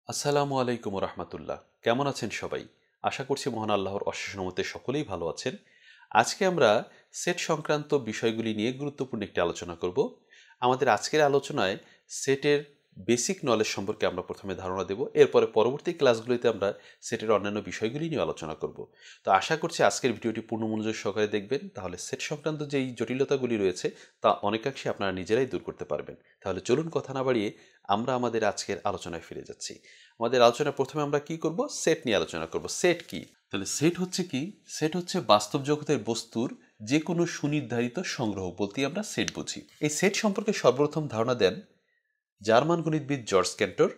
আসসালামু আলাইকুম রহমতুল্লাহ। কেমন আছেন সবাই? আশা করছি মহান আল্লাহর অশেষ রহমতে সকলেই ভালো আছেন। আজকে আমরা সেট সংক্রান্ত বিষয়গুলি নিয়ে গুরুত্বপূর্ণ একটি আলোচনা করব। আমাদের আজকের আলোচনায় সেটের বেসিক নলেজ সম্পর্কে আমরা প্রথমে ধারণা দেব, এরপরে পরবর্তী ক্লাসগুলিতে আমরা সেটের অন্যান্য বিষয়গুলি নিয়ে আলোচনা করব। তো আশা করছি আজকের ভিডিওটি পূর্ণ মনোযোগ সহকারে দেখবেন, তাহলে সেট সংক্রান্ত যেই জটিলতাগুলি রয়েছে তা অনেকাংশে আপনারা নিজেরাই দূর করতে পারবেন। তাহলে চলুন কথা না বাড়িয়ে আমরা আমাদের আজকের আলোচনায় ফিরে যাচ্ছি। আমাদের আলোচনা প্রথমে আমরা কি করব, সেট নিয়ে আলোচনা করব। সেট কি? তাহলে সেট হচ্ছে কি? সেট হচ্ছে বাস্তব জগতের বস্তুর যে কোনো সুনির্ধারিত সংগ্রহ বলতেই আমরা সেট বুঝি। এই সেট সম্পর্কে সর্বপ্রথম ধারণা দেন জার্মান গণিতবিদ জর্জ ক্যান্টর।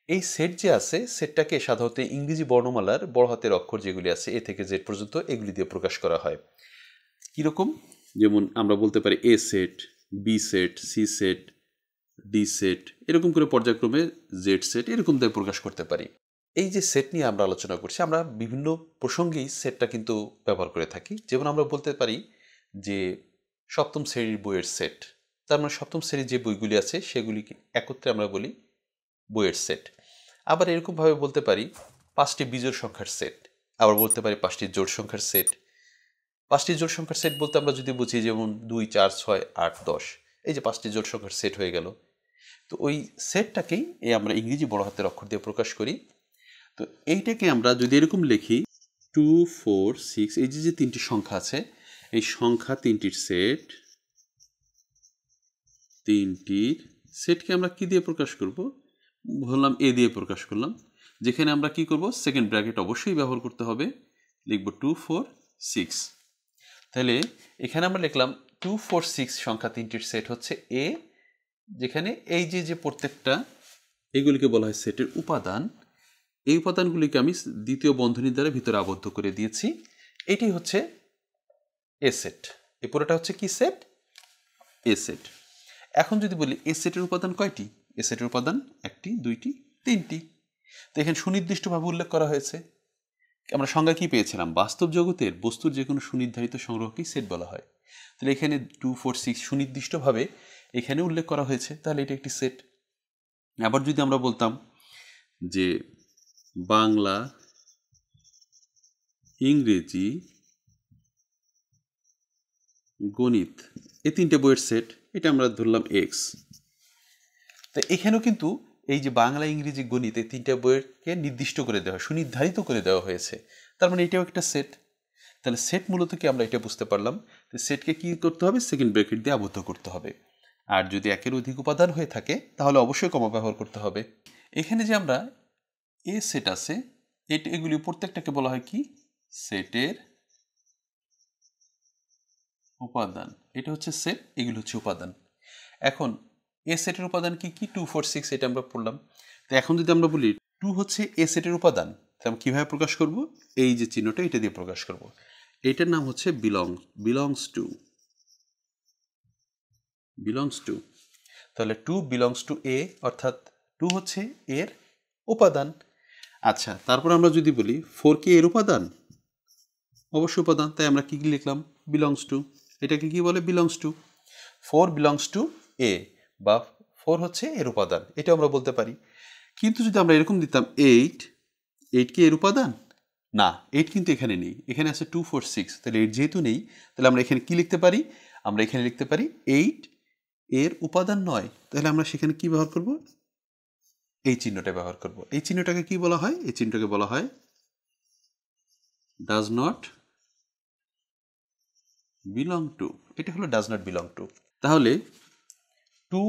এই সেট যে আছে, সেটটাকে সাধারণত ইংরেজি বর্ণমালার বড় হাতের অক্ষর যেগুলি আছে এ থেকে জেড পর্যন্ত এগুলি দিয়ে প্রকাশ করা হয়। কীরকম? যেমন আমরা বলতে পারি A set, B set, C set, D set, এরকম করে পর্যায়ক্রমে জেড সেট এরকম দিয়ে প্রকাশ করতে পারি। এই যে সেট নিয়ে আমরা আলোচনা করছি, আমরা বিভিন্ন প্রসঙ্গেই সেটটা কিন্তু ব্যবহার করে থাকি। যেমন আমরা বলতে পারি যে সপ্তম শ্রেণীর বইয়ের সেট, তার মানে সপ্তম শ্রেণীর যে বইগুলি আছে সেগুলিকে একত্রে আমরা বলি বইয়ের সেট। আবার এরকমভাবে বলতে পারি পাঁচটি বিজোড় সংখ্যার সেট, আবার বলতে পারি পাঁচটি জোড় সংখ্যার সেট। পাঁচটি জোড় সংখ্যার সেট বলতে আমরা যদি বুঝি যেমন 2, 4, 6, 8, 10, এই যে পাঁচটি জোড় সংখ্যার সেট হয়ে গেল। তো ওই সেটটাকেই আমরা ইংরেজি বড় হাতের অক্ষর দিয়ে প্রকাশ করি। তো এইটাকে আমরা যদি এরকম লিখি 2, 4, 6, এই যে তিনটি সংখ্যা আছে, এই সংখ্যা তিনটির সেট, তিনটির সেটকে আমরা কি দিয়ে প্রকাশ করব? বললাম এ দিয়ে প্রকাশ করলাম, যেখানে আমরা কি করব, সেকেন্ড ব্র্যাকেট অবশ্যই ব্যবহার করতে হবে, লিখব 2, 4, 6। তাহলে এখানে আমরা লিখলাম 2, 4, 6 সংখ্যা তিনটির সেট হচ্ছে এ, যেখানে এই যে প্রত্যেকটা এগুলিকে বলা হয় সেটের উপাদান। এই উপাদানগুলিকে আমি দ্বিতীয় বন্ধনীর দ্বারা ভিতরে আবদ্ধ করে দিয়েছি। এটি হচ্ছে এ সেট। এই পুরোটা হচ্ছে কি সেট? এ সেট। এখন যদি বলি এ সেটের উপাদান কয়টি? এ সেটের উপাদান 1টি, 2টি, 3টি। তো এখানে সুনির্দিষ্টভাবে উল্লেখ করা হয়েছে। আমরা সংজ্ঞা কি পেয়েছিলাম? বাস্তব জগতের বস্তুর যে কোনো সুনির্ধারিত সংগ্রহকেই সেট বলা হয়। তাহলে এখানে 2, 4, 6 সুনির্দিষ্টভাবে এখানে উল্লেখ করা হয়েছে, তাহলে এটা একটি সেট। আবার যদি আমরা বলতাম যে বাংলা, ইংরেজি, গণিত, এই তিনটে বইয়ের সেট, এটা আমরা ধরলাম এক্স। তো এখানেও কিন্তু এই যে বাংলা, ইংরেজি, গণিত, এই তিনটে বইয়েরকে নির্দিষ্ট করে দেওয়া, সুনির্ধারিত করে দেওয়া হয়েছে। তার মানে এটাও একটা সেট। তাহলে সেট মূলত কি, আমরা এটা বুঝতে পারলাম যে সেটকে কি করতে হবে? সেকেন্ড ব্র্যাকেট দিয়ে আবদ্ধ করতে হবে। আর যদি একের অধিক উপাদান হয়ে থাকে তাহলে অবশ্যই কমা ব্যবহার করতে হবে। এখানে যে আমরা এ সেট আছে, এগুলি প্রত্যেকটাকে বলা হয় কি? সেটের উপাদান। এটা হচ্ছে সেট, এগুলো হচ্ছে উপাদান। এখন এ সেটের উপাদান কি কি? 2, 4, 6 এটা আমরা পড়লাম। তো এখন যদি আমরা বলি 2 হচ্ছে এ সেটের উপাদান, তাহলে আমরা কীভাবে প্রকাশ করব? এই যে চিহ্নটা, এটা দিয়ে প্রকাশ করব। এইটার নাম হচ্ছে বিলংস টু। তাহলে 2 বিলংস টু এ, অর্থাৎ 2 হচ্ছে এর উপাদান। আচ্ছা, তারপর আমরা যদি বলি 4 কি এর উপাদান? অবশ্যই উপাদান, তাই আমরা কি লিখলাম? Belongs to. এটাকে কি বলে? Belongs to. 4 বিলংস টু এ, বা 4 হচ্ছে এর উপাদান, এটা আমরা বলতে পারি। কিন্তু যদি আমরা এরকম দিতাম 8 কি এর উপাদান? না, 8 কিন্তু এখানে নেই, এখানে আছে 2, 4, 6। তাহলে 8 যেহেতু নেই, তাহলে আমরা এখানে কি লিখতে পারি? আমরা এখানে লিখতে পারি 8 এর উপাদান নয়। তাহলে আমরা সেখানে কি ব্যবহার করব? এই চিহ্নটা ব্যবহার করব। এই চিহ্নটাকে কি বলা হয়? এই চিহ্নটাকে বলা হয় ডাজ নট বিলং টু। এটা হলো ডাজ নট বিলং টু। তাহলে 2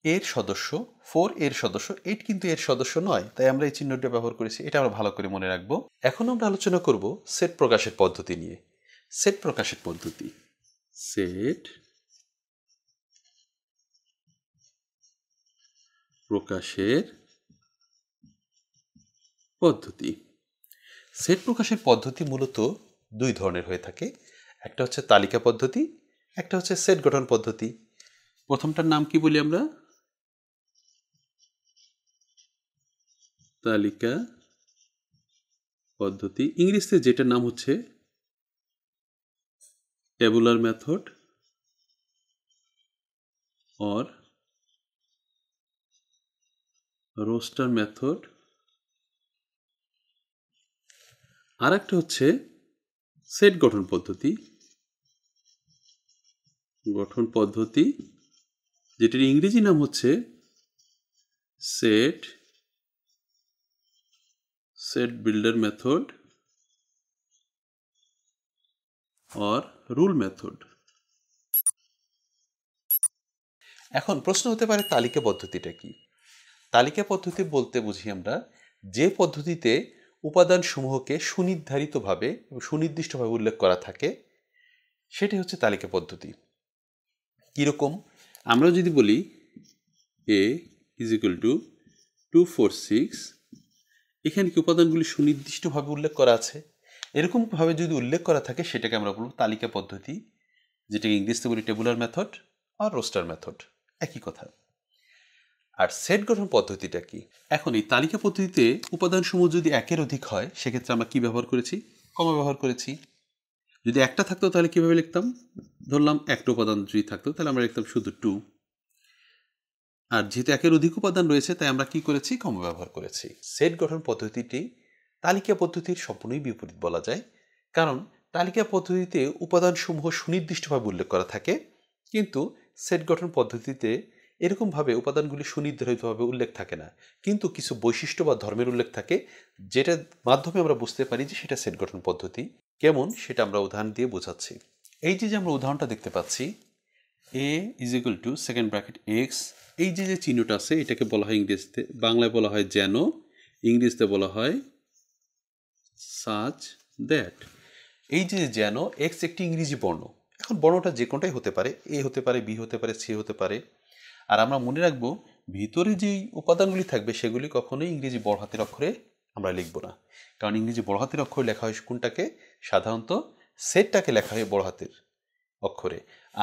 এর সদস্য, 4 এর সদস্য, 8 কিন্তু এর সদস্য নয়, তাই আমরা এই চিহ্নটা ব্যবহার করেছি। এটা আমরা ভালো করে মনে রাখবো। এখন আমরা আলোচনা করব সেট প্রকাশের পদ্ধতি নিয়ে। সেট প্রকাশের পদ্ধতি, সেট প্রকাশের পদ্ধতি। সেট প্রকাশের পদ্ধতি মূলত দুই ধরনের হয়ে থাকে। একটা হচ্ছে তালিকা পদ্ধতি, একটা হচ্ছে সেট গঠন পদ্ধতি। প্রথমটার নাম কি বলি আমরা? তালিকা পদ্ধতি। ইংরেজিতে যেটার নাম হচ্ছে tabular method or roster method আর একটা হচ্ছে সেট গঠন পদ্ধতি, যেটির ইংরেজি নাম হচ্ছে set builder method or rule method. এখন প্রশ্ন হতে পারে তালিকা পদ্ধতিটা কি? তালিকা পদ্ধতি বলতে বুঝি আমরা যে পদ্ধতিতে উপাদান সমূহকে সুনির্ধারিতভাবে এবং সুনির্দিষ্টভাবে উল্লেখ করা থাকে সেটি হচ্ছে তালিকা পদ্ধতি। কীরকম? আমরা যদি বলি a ইজ ইকুয়াল টু 2 4 6, এখানে কি উপাদানগুলি সুনির্দিষ্টভাবে উল্লেখ করা আছে? এরকমভাবে যদি উল্লেখ করা থাকে সেটাকে আমরা বলব তালিকা পদ্ধতি, যেটাকে ইংরেজিতে বলি টেবুলার মেথড আর রোস্টার মেথড, একই কথা। আর সেট গঠন পদ্ধতিটা কি? এখন এই তালিকা পদ্ধতিতে উপাদানসমূহ যদি একের অধিক হয় সেক্ষেত্রে আমরা কি ব্যবহার করেছি? কমা ব্যবহার করেছি। যদি একটা থাকতো তাহলে কিভাবে লিখতাম? ধরলাম একটা উপাদান যদি থাকতো তাহলে আমরা লিখতাম শুধু 2। আর যেহেতু একের অধিক উপাদান রয়েছে তাই আমরা কি করেছি? কমা ব্যবহার করেছি। সেট গঠন পদ্ধতিটি তালিকা পদ্ধতির সম্পূর্ণই বিপরীত বলা যায়, কারণ তালিকা পদ্ধতিতে উপাদানসমূহ সুনির্দিষ্টভাবে উল্লেখ করা থাকে, কিন্তু সেট গঠন পদ্ধতিতে এরকমভাবে উপাদানগুলি সুনির্ধারিতভাবে উল্লেখ থাকে না, কিন্তু কিছু বৈশিষ্ট্য বা ধর্মের উল্লেখ থাকে, যেটার মাধ্যমে আমরা বুঝতে পারি যে সেটা সেট গঠন পদ্ধতি। কেমন সেটা আমরা উদাহরণ দিয়ে বোঝাচ্ছি। এই যে আমরা উদাহরণটা দেখতে পাচ্ছি, a is equal to second bracket x, এই যে চিহ্নটা আছে এটাকে বলা হয় ইংরেজিতে, বাংলায় বলা হয় যেন, ইংরেজিতে বলা হয় সাচ দ্যাট। এই যে যেন এক্স একটি ইংরেজি বর্ণ। এখন বর্ণটা যে কোনটাই হতে পারে, এ হতে পারে, বি হতে পারে, সি হতে পারে। আর আমরা মনে রাখবো ভিতরে যেই উপাদানগুলি থাকবে সেগুলি কখনোই ইংরেজি বড় হাতের অক্ষরে আমরা লিখব না, কারণ ইংরেজি বড় হাতের অক্ষরে লেখা হয় কোনটাকে? সাধারণত সেটটাকে লেখা হয় বড় হাতের অক্ষরে,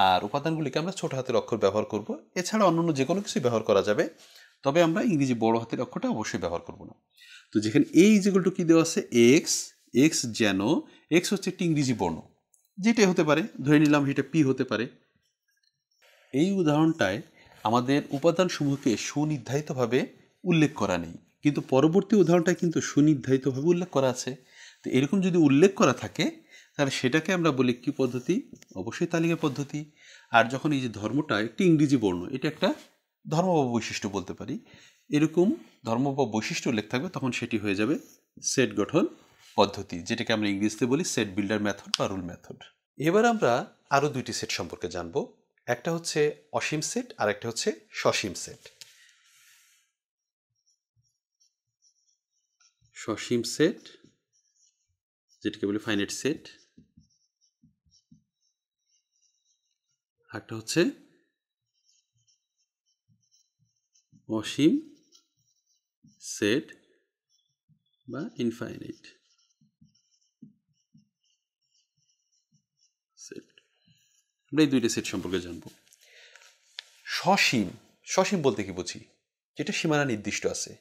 আর উপাদানগুলিকে আমরা ছোট হাতের অক্ষর ব্যবহার করব। এছাড়া অন্যান্য যে কোনো কিছুই ব্যবহার করা যাবে, তবে আমরা ইংরেজি বড় হাতের অক্ষরটা অবশ্যই ব্যবহার করব না। তো যেখানে এই ইকুয়াল টু কি দেওয়া আছে এক্স, এক্স যেন, এক্স হচ্ছে একটি ইংরেজি বর্ণ, যেটাই হতে পারে, ধরে নিলাম এটা পি হতে পারে। এই উদাহরণটায় আমাদের উপাদানসমূহকে সুনির্ধারিতভাবে উল্লেখ করা নেই, কিন্তু পরবর্তী উদাহরণটায় কিন্তু সুনির্ধারিতভাবে উল্লেখ করা আছে। তো এরকম যদি উল্লেখ করা থাকে তাহলে সেটাকে আমরা বলি কি পদ্ধতি? অবশ্যই তালিকা পদ্ধতি। আর যখন এই যে ধর্মটা একটি ইংরেজি বর্ণ, এটা একটা ধর্ম বা বৈশিষ্ট্য বলতে পারি, এরকম ধর্ম বা বৈশিষ্ট্য উল্লেখ থাকবে, তখন সেটি হয়ে যাবে সেট গঠন পদ্ধতি, যেটাকে আমরা ইংরেজিতে বলি সেট বিল্ডার মেথড বা রুল মেথড। এবার আমরা আরও দুইটি সেট সম্পর্কে জানবো। একটা হচ্ছে অসীম সেট আর একটা হচ্ছে সসীম সেট। সসীম সেট যেটাকে বলি ফাইনাইট সেট, একটা হচ্ছে অসীম সেট বা ইনফাইনাইট সেট। আমরা এই দুইটা সেট সম্পর্কে জানবো। সসীম, সসীম বলতে কি বুঝি? যেটা সীমানা নির্দিষ্ট আছে।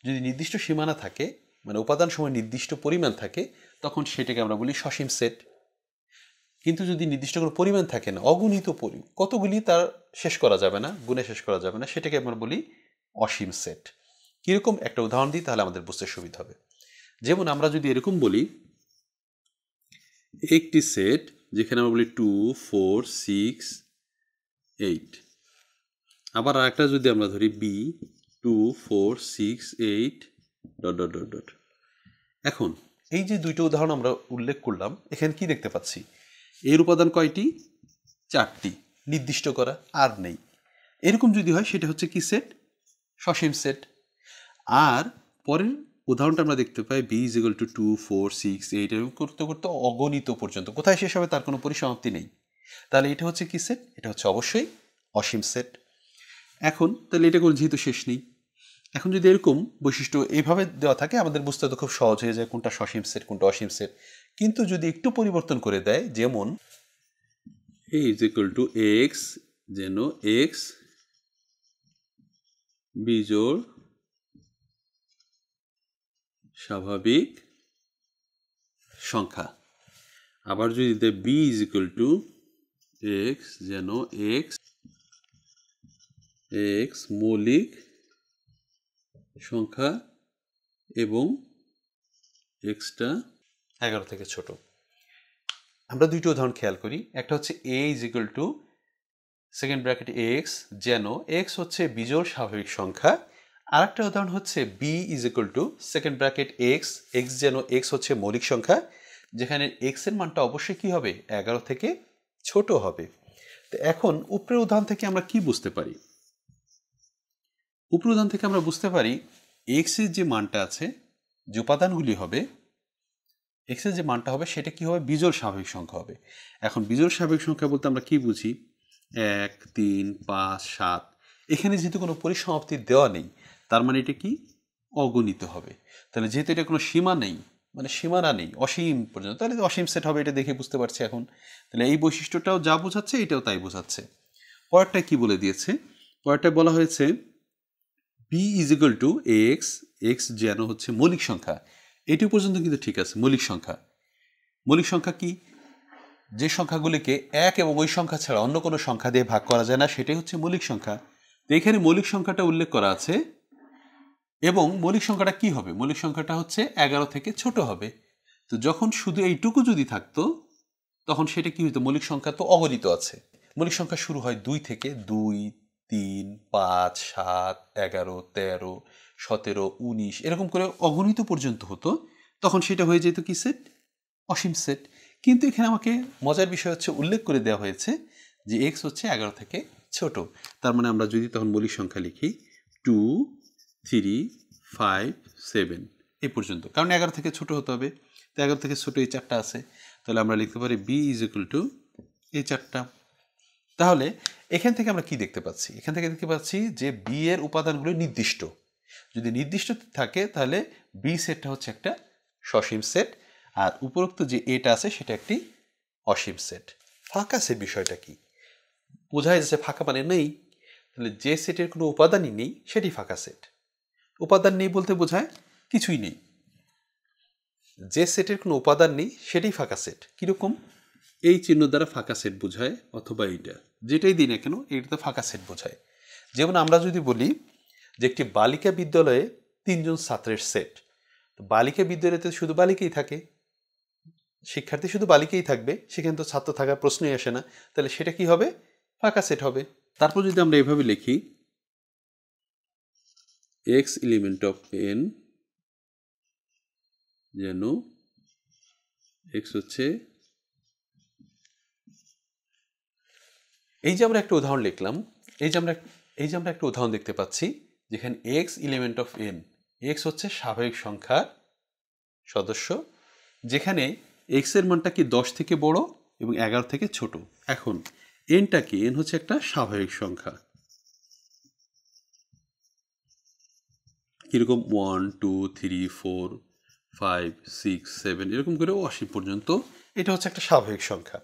যদি নির্দিষ্ট সীমানা থাকে, মানে উপাদান সময় নির্দিষ্ট পরিমাণ থাকে, তখন সেটাকে আমরা বলি সসীম সেট। কিন্তু যদি নির্দিষ্ট কোনো পরিমাণ থাকে না, অগণিত কতগুলি তার শেষ করা যাবে না, গুণে শেষ করা যাবে না, সেটাকে আমরা বলি অসীম সেট। কীরকম একটা উদাহরণ দিই তাহলে আমাদের বুঝতে সুবিধা হবে। যেমন আমরা যদি এরকম বলি একটি সেট যেখানে আমরা বলি 2 4 6 8, আবার আরেকটা যদি আমরা ধরি B 2 4 6 8 dot dot dot dot. এখন এই যে দুইটা উদাহরণ আমরা উল্লেখ করলাম, এখানে কি দেখতে পাচ্ছি? এর উপাদান কয়টি? 4টি, নির্দিষ্ট করা আর নেই। এরকম যদি হয় সেটা হচ্ছে কি সেট? সসীম সেট। আর পরের উদাহরণটা আমরা দেখতে পাই বি ইজ ইকুয়াল টু 2 4 6 8, এরকম করতে করতে অগণিত পর্যন্ত, কোথায় শেষ হবে তার কোনো পরিসমাপ্তি নেই। তাহলে এটা হচ্ছে কি সেট? এটা হচ্ছে অবশ্যই অসীম সেট। এখন তাহলে এটা কোনো যেহেতু শেষ নেই, এখন যদি এরকম বৈশিষ্ট্য এইভাবে দেওয়া থাকে আমাদের বুঝতে তো খুব সহজ হয়ে যায় কোনটা সসীম সেট কোনটা অসীম সেট। কিন্তু যদি একটু পরিবর্তন করে দেয়, যেমন a is equal to x, যেন এক্স বিজোড় স্বাভাবিক সংখ্যা। আবার যদি দেয় b is equal to x, যেন এক্স এক্স মৌলিক সংখ্যা এবং এক্সটা 11 থেকে ছোট। আমরা দুইটি উদাহরণ খেয়াল করি। একটা হচ্ছে a is equal to second bracket x, যেন এক্স হচ্ছে বিজোড় স্বাভাবিক সংখ্যা। আর একটা উদাহরণ হচ্ছে b is equal to second bracket x, x যেন এক্স হচ্ছে মৌলিক সংখ্যা, যেখানে এক্স এর মানটা অবশ্যই কি হবে, 11 থেকে ছোট হবে। তো এখন উপরের উদাহরণ থেকে আমরা কি বুঝতে পারি? উপরের উদাহরণ থেকে আমরা বুঝতে পারি এক্স এর যে মানটা আছে, যে উপাদানগুলি হবে, এক্স এর যে মানটা হবে সেটা কি হবে, বিজোড় স্বাভাবিক সংখ্যা হবে। এখন বিজোড় স্বাভাবিক সংখ্যা বলতে আমরা কি বুঝি? 1, 3, 5, 7। এখানে যেহেতু কোনো পরিসমাপ্তি দেওয়া নেই, তার মানে এটা কি, অগণিত হবে। তাহলে যেহেতু এটা কোনো সীমা নেই, মানে সীমানা নেই, অসীম পর্যন্ত, তাহলে অসীম সেট হবে, এটা দেখে বুঝতে পারছি এখন। তাহলে এই বৈশিষ্ট্যটাও যা বোঝাচ্ছে এটাও তাই বোঝাচ্ছে। পরেরটা কি বলে দিয়েছে? পরেরটা বলা হয়েছে b is equal to x, x যেন হচ্ছে মৌলিক সংখ্যা। এটি পর্যন্ত কিন্তু ঠিক আছে, মৌলিক সংখ্যা। মৌলিক সংখ্যা কি? যে সংখ্যাগুলিকে এক এবং ওই সংখ্যা ছাড়া অন্য কোনো সংখ্যা দিয়ে ভাগ করা যায় না, সেটাই হচ্ছে মৌলিক সংখ্যা। তো এখানে মৌলিক সংখ্যাটা উল্লেখ করা আছে, এবং মৌলিক সংখ্যাটা কি হবে? মৌলিক সংখ্যাটা হচ্ছে 11 থেকে ছোট হবে। তো যখন শুধু এইটুকু যদি থাকতো, তখন সেটা কি হতো? মৌলিক সংখ্যা তো অগণিত আছে। মৌলিক সংখ্যা শুরু হয় 2 থেকে, 2, 3, 5, 7, 11, 13, 17, 19 এরকম করে অগণিত পর্যন্ত হতো। তখন সেটা হয়ে যেত কি সেট? অসীম সেট। কিন্তু এখানে আমাকে মজার বিষয় হচ্ছে উল্লেখ করে দেওয়া হয়েছে যে এক্স হচ্ছে 11 থেকে ছোট। তার মানে আমরা যদি তখন মৌলিক সংখ্যা লিখি 2, 3, 5, 7 এই পর্যন্ত, কারণ 11 থেকে ছোট হতে হবে। তো 11 থেকে ছোট এই চারটা আছে, তাহলে আমরা লিখতে পারি b ইজ ইকুয়াল টু এই চারটা। তাহলে এখান থেকে আমরা কি দেখতে পাচ্ছি? এখান থেকে দেখতে পাচ্ছি যে b এর উপাদানগুলো নির্দিষ্ট। যদি নির্দিষ্ট থাকে তাহলে b সেটটা হচ্ছে একটা সসীম সেট, আর উপরোক্ত যে এটা আছে সেটা একটি অসীম সেট। ফাঁকা সেট বিষয়টা কি? বোঝায় যাচ্ছে ফাঁকা মানে নেই। তাহলে যে সেটের কোনো উপাদানই নেই সেটি ফাঁকা সেট। উপাদান নেই বলতে বোঝায় কিছুই নেই। যে সেটের কোনো উপাদান নেই সেটাই ফাঁকা সেট। কীরকম? এই চিহ্ন দ্বারা ফাঁকা সেট বোঝায়, অথবা এইটা, যেটাই দিই না কেন এটা তো ফাঁকা সেট বোঝায়। যেমন আমরা যদি বলি যে একটি বালিকা বিদ্যালয়ে 3 জন ছাত্রের সেট, তো বালিকা বিদ্যালয়তে শুধু বালিকাই থাকে, শিক্ষার্থী শুধু বালিকাই থাকবে, সেখানে তো ছাত্র থাকার প্রশ্নই আসে না। তাহলে সেটা কি হবে? ফাঁকা সেট হবে। তারপর যদি আমরা এভাবে লিখি x এলিমেন্ট অফ n, যেন x হচ্ছে, এই যে আমরা একটা উদাহরণ লিখলাম, এই যে আমরা একটা উদাহরণ দেখতে পাচ্ছি যেখানে x element of n, x হচ্ছে স্বাভাবিক সংখ্যার সদস্য, যেখানে x এর মানটা কি 10 থেকে বড় এবং 11 থেকে ছোট। এখন nটা কি? n হচ্ছে একটা স্বাভাবিক সংখ্যা। কিরকম? 1, 2, 3, 4, 5, 6, 7 এরকম করে অসীম পর্যন্ত এটা হচ্ছে একটা স্বাভাবিক সংখ্যা।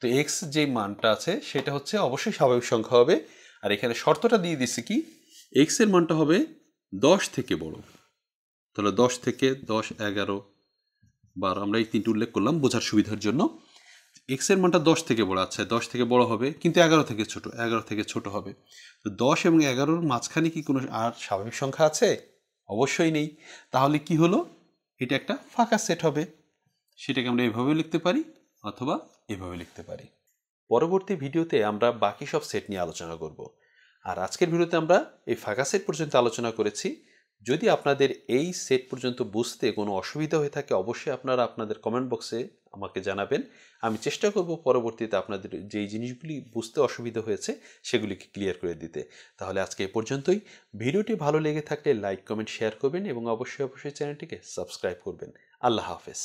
তো এক্স যে মানটা আছে সেটা হচ্ছে অবশ্যই স্বাভাবিক সংখ্যা হবে। আর এখানে শর্তটা দিয়ে দিচ্ছি কি, এক্স এর মানটা হবে 10 থেকে বড়। তাহলে 10 থেকে 10, 11, 12 আমরা এই তিনটি উল্লেখ করলাম বোঝার সুবিধার জন্য। এক্স এর মানটা 10 থেকে বড়, আচ্ছা 10 থেকে বড় হবে, কিন্তু 11 থেকে ছোট, 11 থেকে ছোট হবে। তো 10 এবং 11-র মাঝখানে কি কোনো আর স্বাভাবিক সংখ্যা আছে? অবশ্যই নেই। তাহলে কি হলো? এটা একটা ফাঁকা সেট হবে। সেটাকে আমরা এভাবে লিখতে পারি অথবা এভাবে লিখতে পারি। পরবর্তী ভিডিওতে আমরা বাকি সব সেট নিয়ে আলোচনা করব। আর আজকের ভিডিওতে আমরা এই ফাঁকা সেট পর্যন্ত আলোচনা করেছি। যদি আপনাদের এই সেট পর্যন্ত বুঝতে কোনো অসুবিধা হয়ে থাকে, অবশ্যই আপনারা আপনাদের কমেন্ট বক্সে আমাকে জানাবেন। আমি চেষ্টা করব পরবর্তীতে আপনাদের যেই জিনিসগুলি বুঝতে অসুবিধা হয়েছে সেগুলিকে ক্লিয়ার করে দিতে। তাহলে আজকে এ পর্যন্তই। ভিডিওটি ভালো লেগে থাকলে লাইক, কমেন্ট, শেয়ার করবেন এবং অবশ্যই চ্যানেলটিকে সাবস্ক্রাইব করবেন। আল্লাহ হাফেজ।